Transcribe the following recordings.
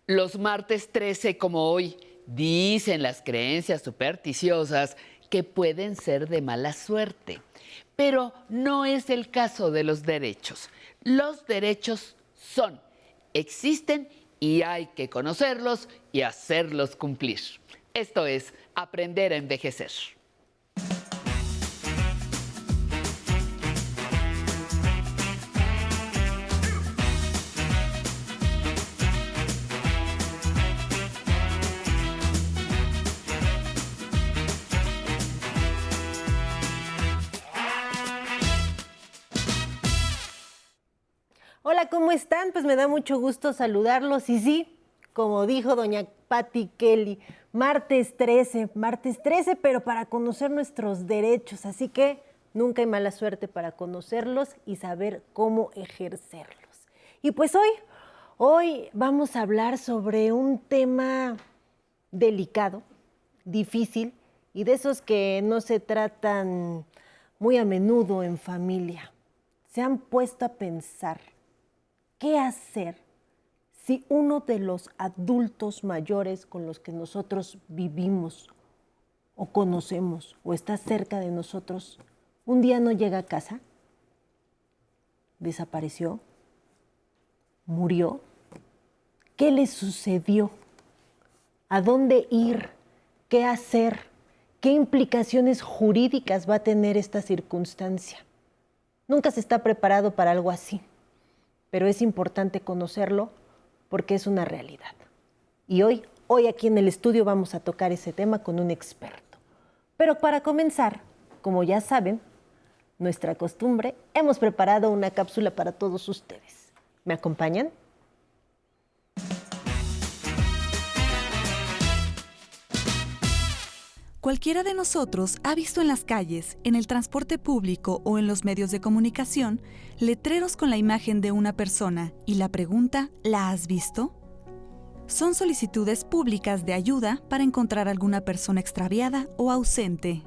Los martes 13, como hoy, dicen las creencias supersticiosas que pueden ser de mala suerte. Pero no es el caso de los derechos. Los derechos existen y hay que conocerlos y hacerlos cumplir. Esto es aprender a envejecer. Hola, ¿cómo están? Pues me da mucho gusto saludarlos. Y sí, como dijo doña Patti Kelly, martes 13, pero para conocer nuestros derechos. Así que nunca hay mala suerte para conocerlos y saber cómo ejercerlos. Y pues hoy vamos a hablar sobre un tema delicado, difícil y de esos que no se tratan muy a menudo en familia. ¿Se han puesto a pensar qué hacer si uno de los adultos mayores con los que nosotros vivimos o conocemos o está cerca de nosotros un día no llega a casa? ¿Desapareció? ¿Murió? ¿Qué le sucedió? ¿A dónde ir? ¿Qué hacer? ¿Qué implicaciones jurídicas va a tener esta circunstancia? Nunca se está preparado para algo así, pero es importante conocerlo porque es una realidad. Y hoy aquí en el estudio vamos a tocar ese tema con un experto. Pero para comenzar, como ya saben, nuestra costumbre, hemos preparado una cápsula para todos ustedes. ¿Me acompañan? Cualquiera de nosotros ha visto en las calles, en el transporte público o en los medios de comunicación letreros con la imagen de una persona y la pregunta, ¿la has visto? Son solicitudes públicas de ayuda para encontrar alguna persona extraviada o ausente.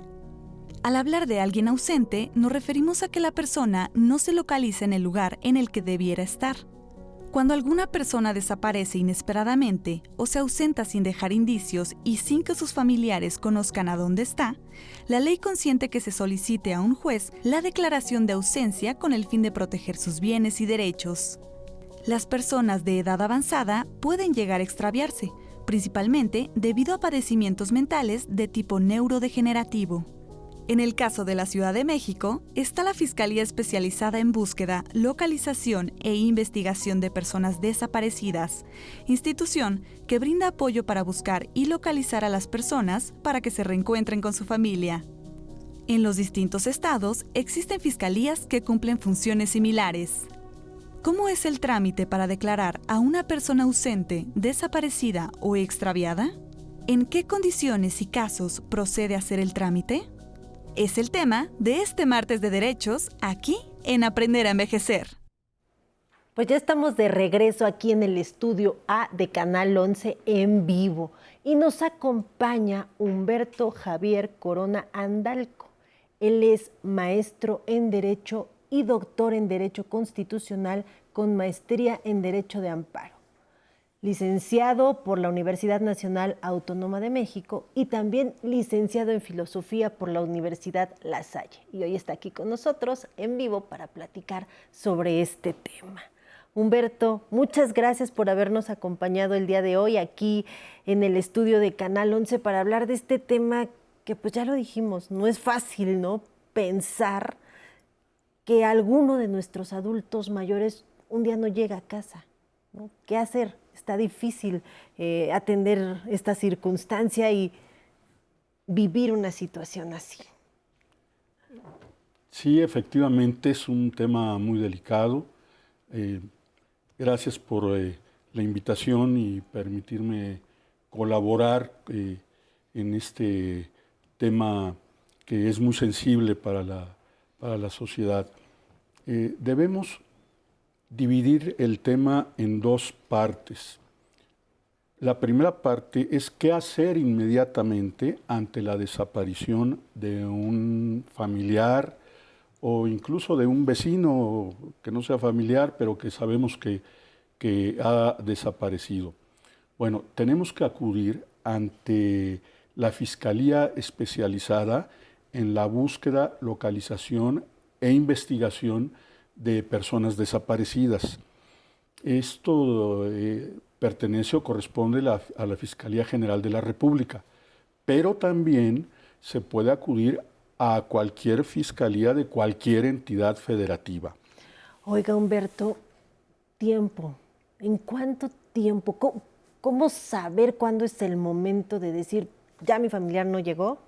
Al hablar de alguien ausente, nos referimos a que la persona no se localiza en el lugar en el que debiera estar. Cuando alguna persona desaparece inesperadamente o se ausenta sin dejar indicios y sin que sus familiares conozcan a dónde está, la ley consiente que se solicite a un juez la declaración de ausencia con el fin de proteger sus bienes y derechos. Las personas de edad avanzada pueden llegar a extraviarse, principalmente debido a padecimientos mentales de tipo neurodegenerativo. En el caso de la Ciudad de México, está la Fiscalía Especializada en Búsqueda, Localización e Investigación de Personas Desaparecidas, institución que brinda apoyo para buscar y localizar a las personas para que se reencuentren con su familia. En los distintos estados existen fiscalías que cumplen funciones similares. ¿Cómo es el trámite para declarar a una persona ausente, desaparecida o extraviada? ¿En qué condiciones y casos procede a hacer el trámite? Es el tema de este martes de derechos aquí en Aprender a Envejecer. Pues ya estamos de regreso aquí en el estudio A de Canal 11 en vivo y nos acompaña Humberto Javier Corona Andalco. Él es maestro en Derecho y doctor en Derecho Constitucional con maestría en Derecho de Amparo. Licenciado por la Universidad Nacional Autónoma de México y también licenciado en Filosofía por la Universidad La Salle. Y hoy está aquí con nosotros en vivo para platicar sobre este tema. Humberto, muchas gracias por habernos acompañado el día de hoy aquí en el estudio de Canal 11 para hablar de este tema que pues ya lo dijimos, no es fácil, ¿no? Pensar que alguno de nuestros adultos mayores un día no llega a casa, ¿no? ¿Qué hacer? Está difícil atender esta circunstancia y vivir una situación así. Sí, efectivamente es un tema muy delicado. Gracias por la invitación y permitirme colaborar en este tema que es muy sensible para la sociedad. Debemos dividir el tema en dos partes. La primera parte es qué hacer inmediatamente ante la desaparición de un familiar o incluso de un vecino que no sea familiar, pero que sabemos que ha desaparecido. Bueno, tenemos que acudir ante la Fiscalía especializada en la búsqueda, localización e investigación de personas desaparecidas. Esto pertenece o corresponde a la Fiscalía General de la República, pero también se puede acudir a cualquier fiscalía de cualquier entidad federativa. Oiga, Humberto, tiempo. ¿En cuánto tiempo? ¿Cómo saber cuándo es el momento de decir, ya mi familiar no llegó?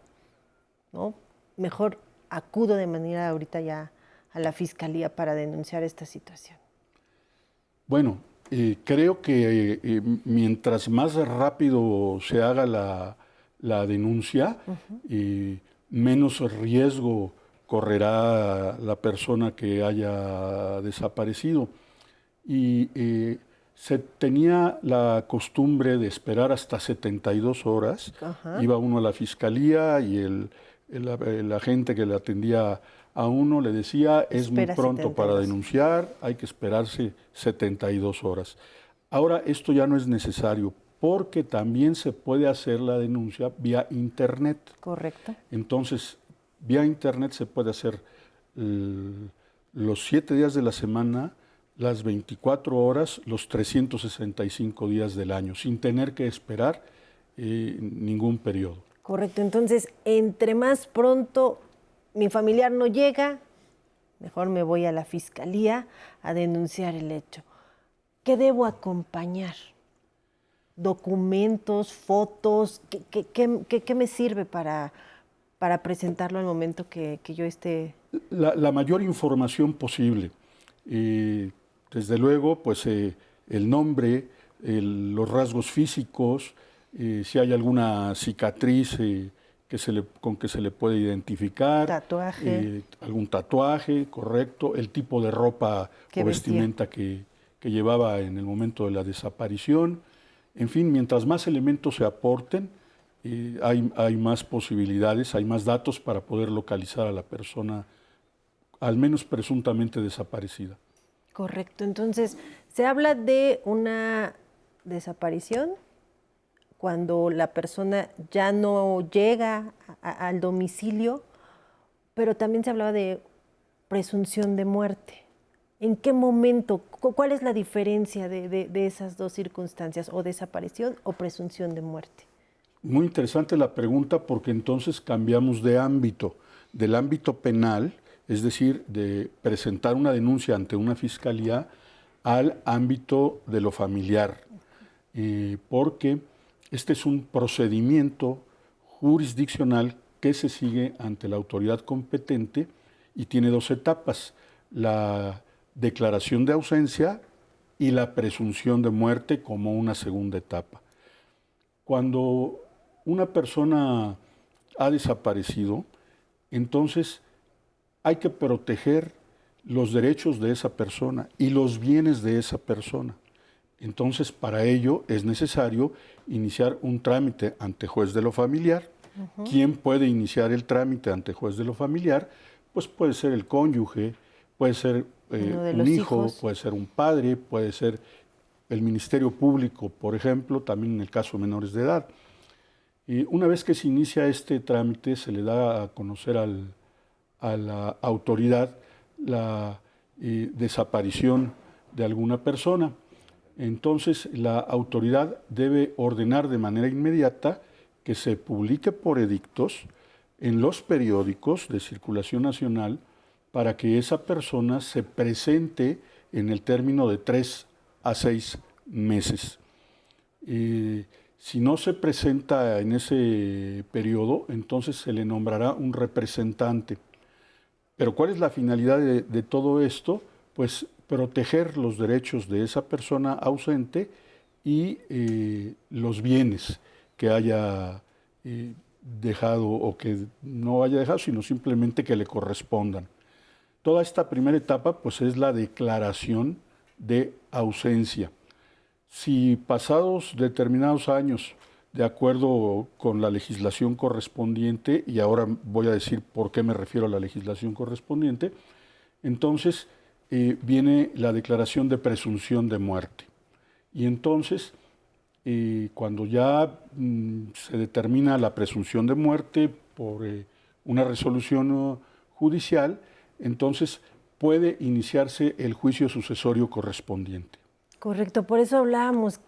¿No? Mejor acudo de manera ahorita ya a la fiscalía para denunciar esta situación. Bueno, creo que mientras más rápido se haga la denuncia, menos riesgo correrá la persona que haya desaparecido. Y se tenía la costumbre de esperar hasta 72 horas. Ajá. Iba uno a la fiscalía y el agente que le atendía a uno le decía, es muy Espera pronto 72. para denunciar, hay que esperarse 72 horas. Ahora esto ya no es necesario porque también se puede hacer la denuncia vía internet. Correcto. Entonces, vía internet se puede hacer los 7 días de la semana, las 24 horas, los 365 días del año, sin tener que esperar ningún periodo. Correcto. Entonces, entre más pronto mi familiar no llega, mejor me voy a la fiscalía a denunciar el hecho. ¿Qué debo acompañar? ¿Documentos, fotos? ¿Qué me sirve para presentarlo al momento que yo esté? La mayor información posible. Desde luego, pues el nombre, los rasgos físicos, si hay alguna cicatriz con que se le puede identificar. Tatuaje. Algún tatuaje, correcto. El tipo de ropa Que o vestimenta que llevaba en el momento de la desaparición. En fin, mientras más elementos se aporten, hay más posibilidades, hay más datos para poder localizar a la persona, al menos presuntamente desaparecida. Correcto. Entonces, se habla de una desaparición cuando la persona ya no llega al domicilio, pero también se hablaba de presunción de muerte. ¿En qué momento? ¿Cuál es la diferencia de esas dos circunstancias? ¿O desaparición o presunción de muerte? Muy interesante la pregunta porque entonces cambiamos de ámbito, del ámbito penal, es decir, de presentar una denuncia ante una fiscalía, al ámbito de lo familiar, porque este es un procedimiento jurisdiccional que se sigue ante la autoridad competente y tiene 2 etapas, la declaración de ausencia y la presunción de muerte como una segunda etapa. Cuando una persona ha desaparecido, entonces hay que proteger los derechos de esa persona y los bienes de esa persona. Entonces, para ello es necesario iniciar un trámite ante juez de lo familiar. ¿Quién puede iniciar el trámite ante juez de lo familiar? Pues puede ser el cónyuge, puede ser un hijo, puede ser un padre, puede ser el Ministerio Público, por ejemplo, también en el caso de menores de edad. Y una vez que se inicia este trámite, se le da a conocer a la autoridad la desaparición de alguna persona. Entonces, la autoridad debe ordenar de manera inmediata que se publique por edictos en los periódicos de circulación nacional para que esa persona se presente en el término de 3 a 6 meses. Si no se presenta en ese periodo, entonces se le nombrará un representante. Pero ¿cuál es la finalidad de todo esto? Pues proteger los derechos de esa persona ausente y los bienes que haya dejado o que no haya dejado, sino simplemente que le correspondan. Toda esta primera etapa pues es la declaración de ausencia. Si pasados determinados años, de acuerdo con la legislación correspondiente, y ahora voy a decir por qué me refiero a la legislación correspondiente, entonces viene la declaración de presunción de muerte. Y entonces cuando ya se determina la presunción de muerte por una resolución judicial, entonces puede iniciarse el juicio sucesorio correspondiente. Correcto, por eso hablábamos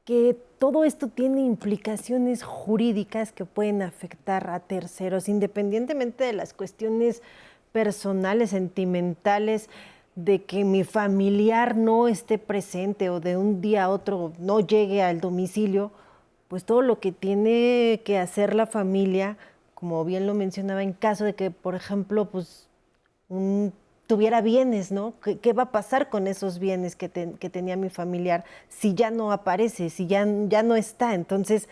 que todo esto tiene implicaciones jurídicas que pueden afectar a terceros, independientemente de las cuestiones personales, sentimentales, de que mi familiar no esté presente o de un día a otro no llegue al domicilio, pues todo lo que tiene que hacer la familia, como bien lo mencionaba, en caso de que, por ejemplo, pues tuviera bienes, ¿no? ¿Qué va a pasar con esos bienes que tenía mi familiar si ya no aparece, si ya no está? Entonces,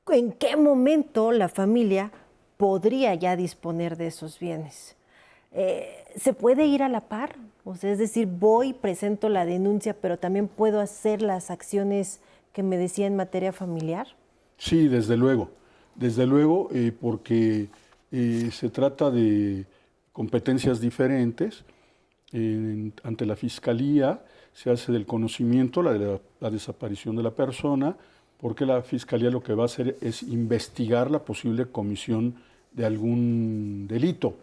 ¿en qué momento la familia podría ya disponer de esos bienes? ¿Se puede ir a la par? O sea, es decir, voy, presento la denuncia, pero también puedo hacer las acciones que me decía en materia familiar. Sí, desde luego, porque se trata de competencias diferentes. Ante la Fiscalía se hace del conocimiento la desaparición de la persona, porque la Fiscalía lo que va a hacer es investigar la posible comisión de algún delito.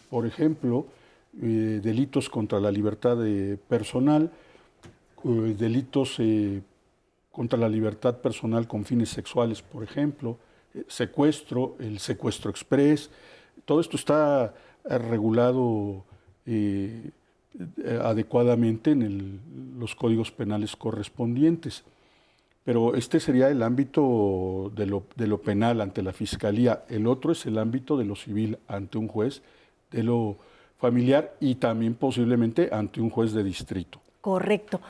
Por ejemplo, delitos contra la libertad personal, delitos contra la libertad personal con fines sexuales, por ejemplo, secuestro, el secuestro exprés. Todo esto está regulado adecuadamente en los códigos penales correspondientes. Pero este sería el ámbito de lo penal ante la Fiscalía. El otro es el ámbito de lo civil ante un juez, de lo familiar y también posiblemente ante un juez de distrito. Correcto.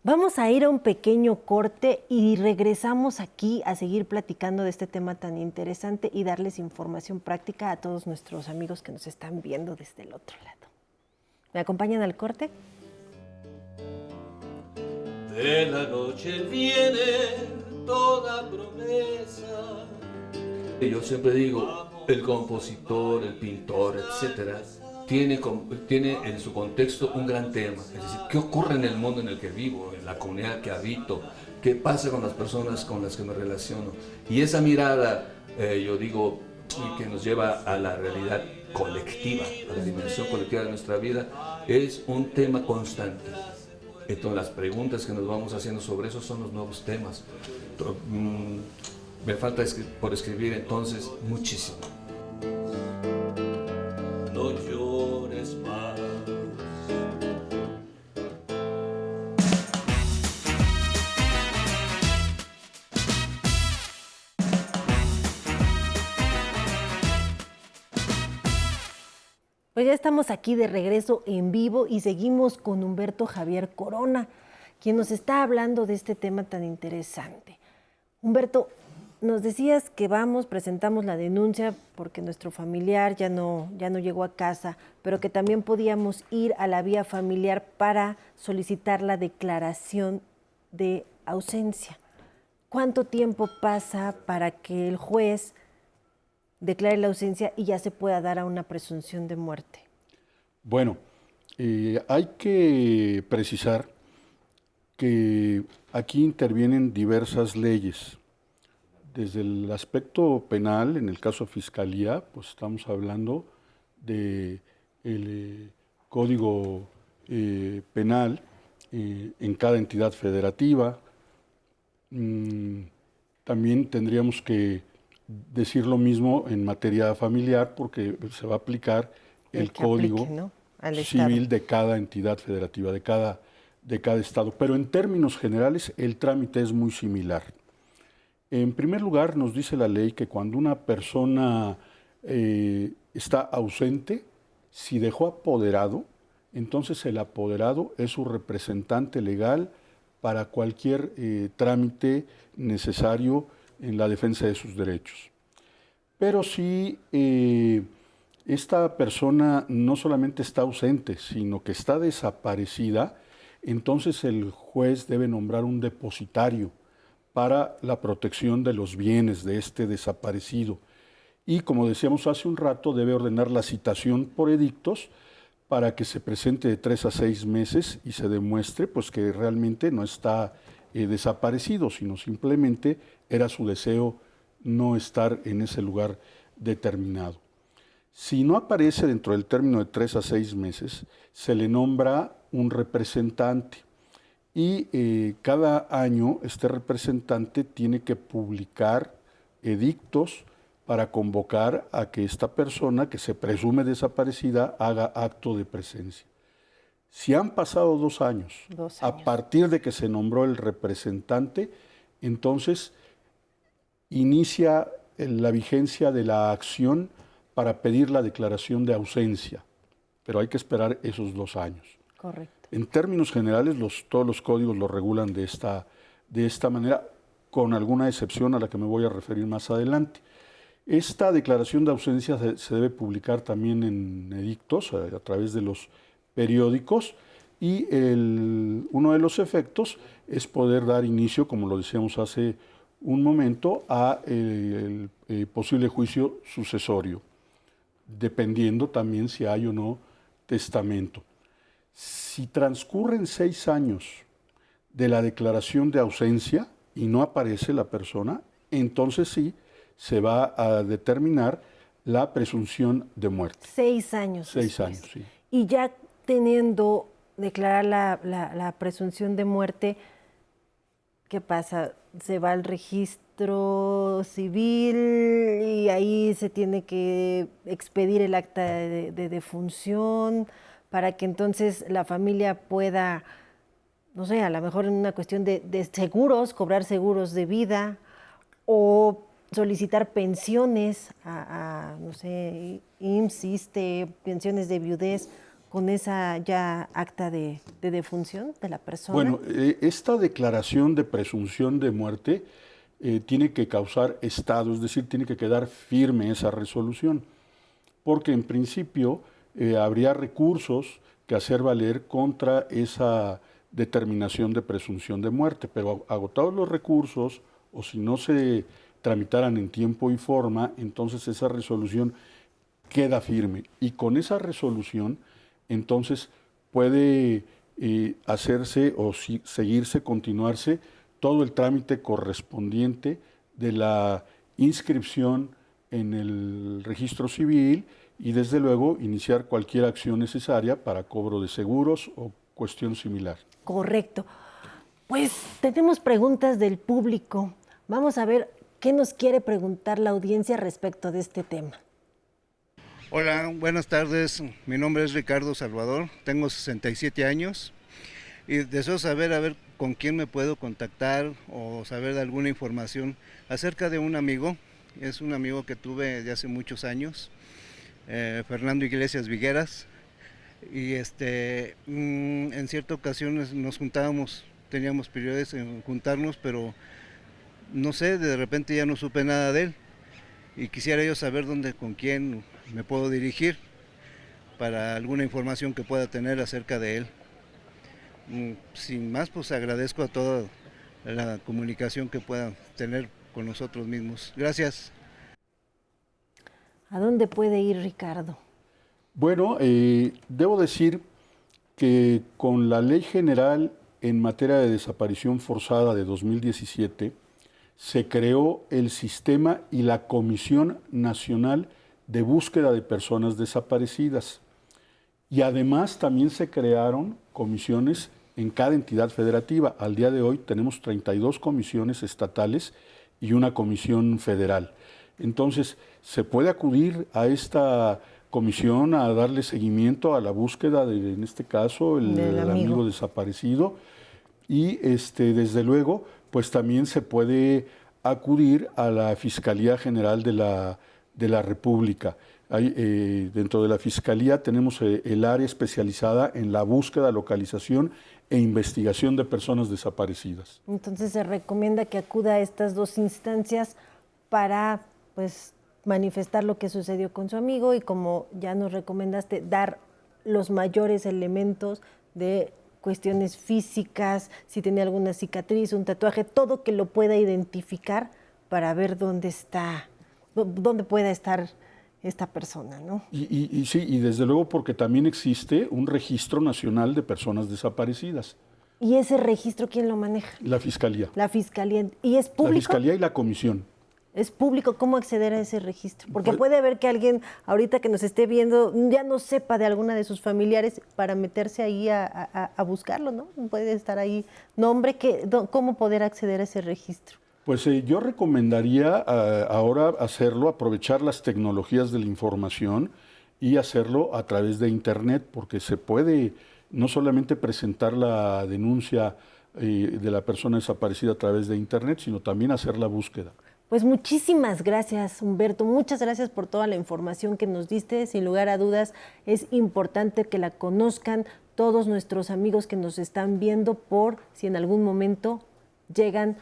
Vamos a ir a un pequeño corte y regresamos aquí a seguir platicando de este tema tan interesante y darles información práctica a todos nuestros amigos que nos están viendo desde el otro lado. ¿Me acompañan al corte? De la noche viene toda promesa. Yo siempre digo, el compositor, el pintor, etcétera, tiene en su contexto un gran tema. Es decir, ¿qué ocurre en el mundo en el que vivo, en la comunidad que habito? ¿Qué pasa con las personas con las que me relaciono? Y esa mirada, yo digo, que nos lleva a la realidad colectiva, a la dimensión colectiva de nuestra vida, es un tema constante. Entonces, las preguntas que nos vamos haciendo sobre eso son los nuevos temas. Me falta por escribir entonces muchísimo. No llores más. Pues ya estamos aquí de regreso en vivo y seguimos con Humberto Javier Corona, quien nos está hablando de este tema tan interesante. Humberto, nos decías que presentamos la denuncia porque nuestro familiar ya no llegó a casa, pero que también podíamos ir a la vía familiar para solicitar la declaración de ausencia. ¿Cuánto tiempo pasa para que el juez declare la ausencia y ya se pueda dar a una presunción de muerte? Bueno, hay que precisar que aquí intervienen diversas leyes. Desde el aspecto penal, en el caso de Fiscalía, pues estamos hablando del Código Penal en cada entidad federativa. También tendríamos que decir lo mismo en materia familiar, porque se va a aplicar el código aplique, ¿no?, al civil estado de cada entidad federativa, de cada estado. Pero en términos generales, el trámite es muy similar. En primer lugar, nos dice la ley que cuando una persona está ausente, si dejó apoderado, entonces el apoderado es su representante legal para cualquier trámite necesario en la defensa de sus derechos. Pero si esta persona no solamente está ausente, sino que está desaparecida, entonces el juez debe nombrar un depositario para la protección de los bienes de este desaparecido. Y como decíamos hace un rato, debe ordenar la citación por edictos para que se presente de 3 a 6 meses y se demuestre pues, que realmente no está desaparecido, sino simplemente era su deseo no estar en ese lugar determinado. Si no aparece dentro del término de 3 a 6 meses, se le nombra un representante y cada año este representante tiene que publicar edictos para convocar a que esta persona que se presume desaparecida haga acto de presencia. Si han pasado 2 años, a partir de que se nombró el representante, entonces inicia la vigencia de la acción para pedir la declaración de ausencia, pero hay que esperar esos 2 años. Correcto. En términos generales, todos los códigos lo regulan de esta manera, con alguna excepción a la que me voy a referir más adelante. Esta declaración de ausencia se debe publicar también en edictos, a través de los periódicos, y uno de los efectos es poder dar inicio, como lo decíamos hace un momento, a el posible juicio sucesorio, dependiendo también si hay o no testamento. Si transcurren 6 años de la declaración de ausencia y no aparece la persona, entonces sí se va a determinar la presunción de muerte. 6 años. 6 años, sí. Y ya teniendo declarar la presunción de muerte, ¿qué pasa? Se va al registro civil y ahí se tiene que expedir el acta de defunción para que entonces la familia pueda, no sé, a lo mejor en una cuestión de seguros, cobrar seguros de vida o solicitar pensiones no sé, IMSS, ISSSTE, pensiones de viudez, con esa ya acta de defunción de la persona. Bueno, esta declaración de presunción de muerte tiene que causar estado, es decir, tiene que quedar firme esa resolución, porque en principio habría recursos que hacer valer contra esa determinación de presunción de muerte, pero agotados los recursos o si no se tramitaran en tiempo y forma, entonces esa resolución queda firme y con esa resolución entonces puede hacerse o seguirse, continuarse todo el trámite correspondiente de la inscripción en el registro civil y desde luego iniciar cualquier acción necesaria para cobro de seguros o cuestión similar. Correcto. Pues tenemos preguntas del público. Vamos a ver qué nos quiere preguntar la audiencia respecto de este tema. Hola, buenas tardes. Mi nombre es Ricardo Salvador, tengo 67 años y deseo saber a ver con quién me puedo contactar o saber de alguna información acerca de un amigo. Es un amigo que tuve de hace muchos años, Fernando Iglesias Vigueras, y en cierta ocasión nos juntábamos, teníamos periodos en juntarnos, pero no sé, de repente ya no supe nada de él y quisiera yo saber con quién me puedo dirigir para alguna información que pueda tener acerca de él. Sin más, pues agradezco a toda la comunicación que puedan tener con nosotros mismos. Gracias. ¿A dónde puede ir Ricardo? Bueno, debo decir que con la Ley General en materia de desaparición forzada de 2017, se creó el sistema y la Comisión Nacional de Búsqueda de Personas Desaparecidas. Y además también se crearon comisiones en cada entidad federativa. Al día de hoy tenemos 32 comisiones estatales y una comisión federal. Entonces, se puede acudir a esta comisión a darle seguimiento a la búsqueda de, en este caso, el amigo desaparecido. Y desde luego, pues también se puede acudir a la Fiscalía General de la República. Dentro de la Fiscalía tenemos el área especializada en la búsqueda, localización e investigación de personas desaparecidas. Entonces se recomienda que acuda a estas 2 instancias para pues manifestar lo que sucedió con su amigo y, como ya nos recomendaste, dar los mayores elementos de cuestiones físicas, si tenía alguna cicatriz, un tatuaje, todo que lo pueda identificar para ver dónde pueda estar esta persona, ¿no? Sí, y desde luego porque también existe un registro nacional de personas desaparecidas. ¿Y ese registro quién lo maneja? La Fiscalía. La Fiscalía. ¿Y es La público? Fiscalía y la Comisión. ¿Es público? ¿Cómo acceder a ese registro? Porque Pues- puede haber que alguien ahorita que nos esté viendo ya no sepa de alguna de sus familiares para meterse ahí a buscarlo, ¿no? Puede estar ahí nombre, ¿cómo poder acceder a ese registro? Pues yo recomendaría ahora hacerlo, aprovechar las tecnologías de la información y hacerlo a través de Internet, porque se puede no solamente presentar la denuncia de la persona desaparecida a través de Internet, sino también hacer la búsqueda. Pues muchísimas gracias, Humberto. Muchas gracias por toda la información que nos diste. Sin lugar a dudas, es importante que la conozcan todos nuestros amigos que nos están viendo, por si en algún momento llegan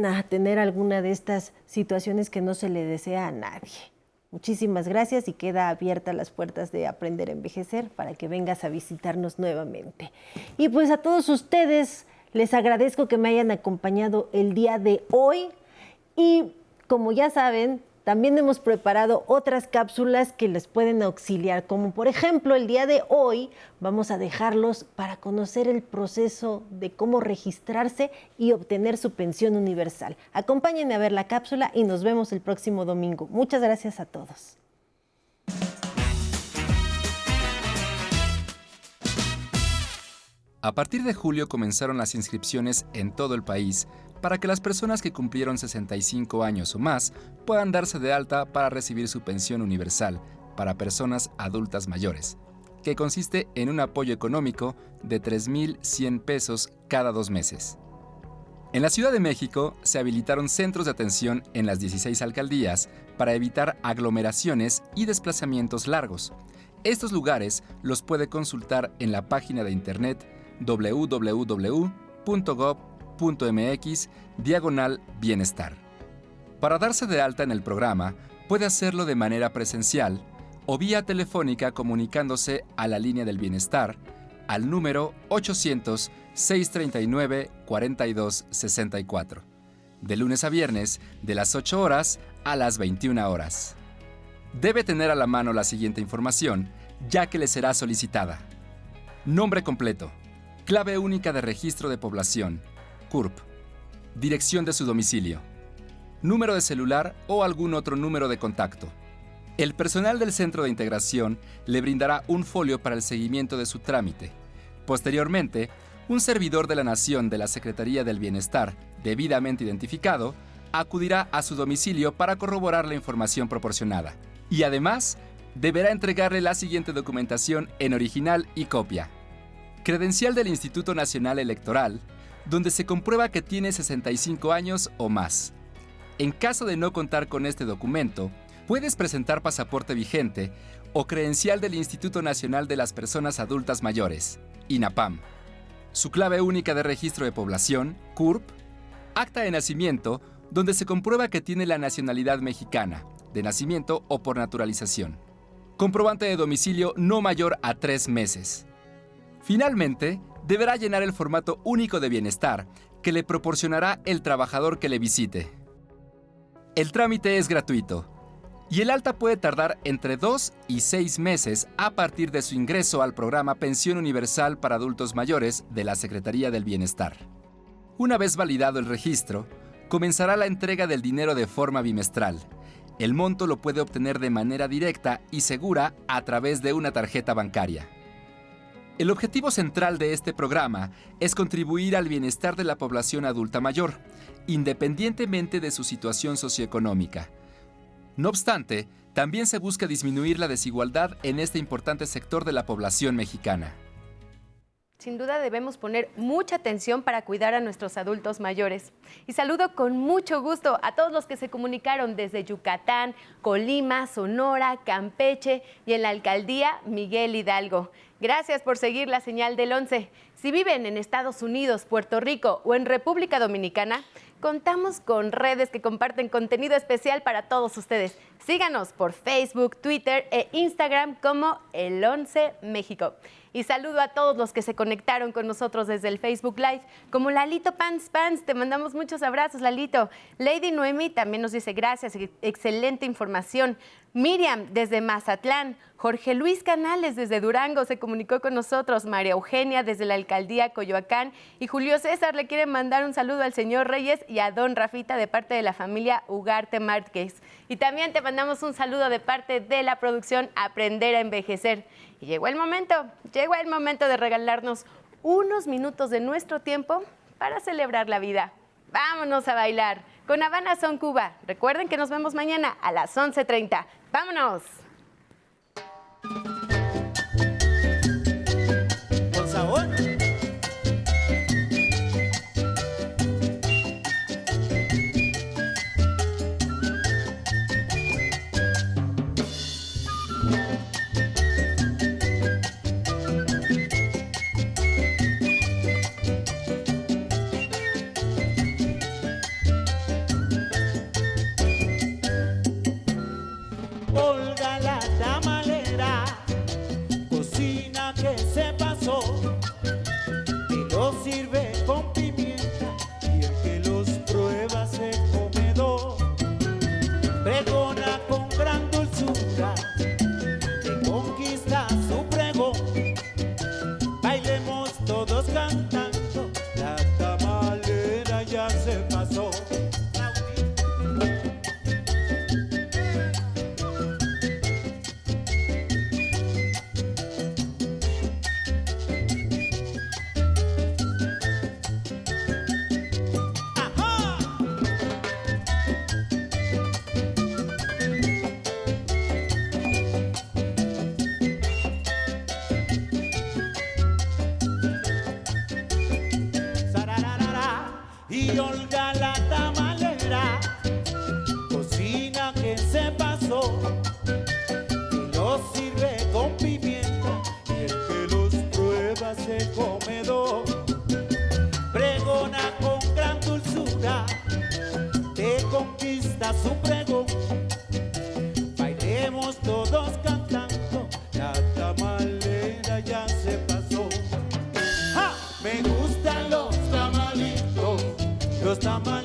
a tener alguna de estas situaciones que no se le desea a nadie. Muchísimas gracias y queda abiertas las puertas de Aprender a Envejecer para que vengas a visitarnos nuevamente. Y pues a todos ustedes les agradezco que me hayan acompañado el día de hoy. Y como ya saben, también hemos preparado otras cápsulas que les pueden auxiliar, como por ejemplo el día de hoy vamos a dejarlos para conocer el proceso de cómo registrarse y obtener su pensión universal. Acompáñenme a ver la cápsula y nos vemos el próximo domingo. Muchas gracias a todos. A partir de julio comenzaron las inscripciones en todo el país para que las personas que cumplieron 65 años o más puedan darse de alta para recibir su pensión universal para personas adultas mayores, que consiste en un apoyo económico de 3,100 pesos cada 2 meses. En la Ciudad de México se habilitaron centros de atención en las 16 alcaldías para evitar aglomeraciones y desplazamientos largos. Estos lugares los puede consultar en la página de internet www.gov.mx/bienestar. Para darse de alta en el programa, puede hacerlo de manera presencial o vía telefónica comunicándose a la línea del bienestar al número 800-639-4264, de lunes a viernes de las 8 horas a las 21 horas. Debe tener a la mano la siguiente información, ya que le será solicitada: nombre completo, clave única de registro de población, CURP, dirección de su domicilio, número de celular o algún otro número de contacto. El personal del Centro de Integración le brindará un folio para el seguimiento de su trámite. Posteriormente, un servidor de la Nación de la Secretaría del Bienestar, debidamente identificado, acudirá a su domicilio para corroborar la información proporcionada. Y además, deberá entregarle la siguiente documentación en original y copia: credencial del Instituto Nacional Electoral, donde se comprueba que tiene 65 años o más. En caso de no contar con este documento, puedes presentar pasaporte vigente o credencial del Instituto Nacional de las Personas Adultas Mayores, INAPAM, su clave única de registro de población, CURP, acta de nacimiento, donde se comprueba que tiene la nacionalidad mexicana, de nacimiento o por naturalización, comprobante de domicilio no mayor a 3 meses. Finalmente, deberá llenar el formato único de bienestar que le proporcionará el trabajador que le visite. El trámite es gratuito y el alta puede tardar entre 2 y 6 meses a partir de su ingreso al programa Pensión Universal para Adultos Mayores de la Secretaría del Bienestar. Una vez validado el registro, comenzará la entrega del dinero de forma bimestral. El monto lo puede obtener de manera directa y segura a través de una tarjeta bancaria. El objetivo central de este programa es contribuir al bienestar de la población adulta mayor, independientemente de su situación socioeconómica. No obstante, también se busca disminuir la desigualdad en este importante sector de la población mexicana. Sin duda debemos poner mucha atención para cuidar a nuestros adultos mayores. Y saludo con mucho gusto a todos los que se comunicaron desde Yucatán, Colima, Sonora, Campeche y en la alcaldía Miguel Hidalgo. Gracias por seguir la señal del 11. Si viven en Estados Unidos, Puerto Rico o en República Dominicana, contamos con redes que comparten contenido especial para todos ustedes. Síganos por Facebook, Twitter e Instagram como El 11 México. Y saludo a todos los que se conectaron con nosotros desde el Facebook Live, como Lalito Pants, te mandamos muchos abrazos, Lalito. Lady Noemi también nos dice gracias, excelente información. Miriam desde Mazatlán, Jorge Luis Canales desde Durango se comunicó con nosotros, María Eugenia desde la alcaldía Coyoacán y Julio César le quiere mandar un saludo al señor Reyes y a don Rafita de parte de la familia Ugarte Márquez. Y también te mandamos un saludo de parte de la producción Aprender a Envejecer. Y llegó el momento de regalarnos unos minutos de nuestro tiempo para celebrar la vida. Vámonos a bailar con Habana Son Cuba. Recuerden que nos vemos mañana a las 11:30. ¡Vámonos! Con sabor. Olga la tamalera, cocina que se pasó, y lo sirve con pimienta, y el que los prueba se come dos. Pregona con gran dulzura, que conquista su pregón. Bailemos todos cantando, la tamalera ya se pasó. Y Olga la tamalera, cocina que se pasó, y los sirve con pimienta, y el que los prueba se come dos. Pregona con gran dulzura, te conquista su pregón. Bailemos todos cantando, la tamalera ya se pasó. ¡Ja! Me gustan los tamalitos, los tamalitos.